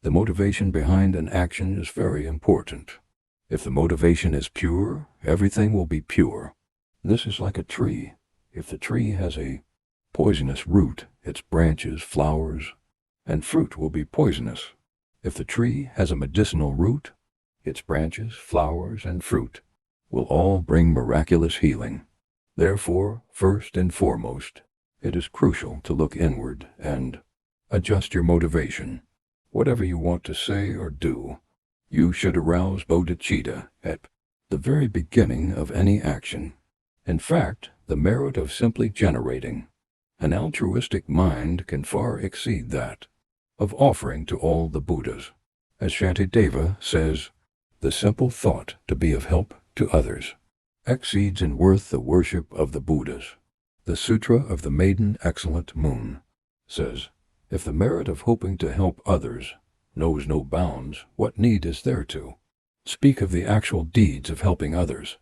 The motivation behind an action is very important. If the motivation is pure, everything will be pure. This is like a tree. If the tree has a poisonous root, its branches, flowers, and fruit will be poisonous. If the tree has a medicinal root, its branches, flowers, and fruit will all bring miraculous healing. Therefore, first and foremost, it is crucial to look inward and adjust your motivation. Whatever you want to say or do, you should arouse bodhicitta at the very beginning of any action. In fact, the merit of simply generating an altruistic mind can far exceed that of offering to all the Buddhas. As Shantideva says, the simple thought to be of help to others exceeds in worth the worship of the Buddhas. The Sutra of the Maiden Excellent Moon says, if the merit of hoping to help others knows no bounds, what need is there to speak of the actual deeds of helping others?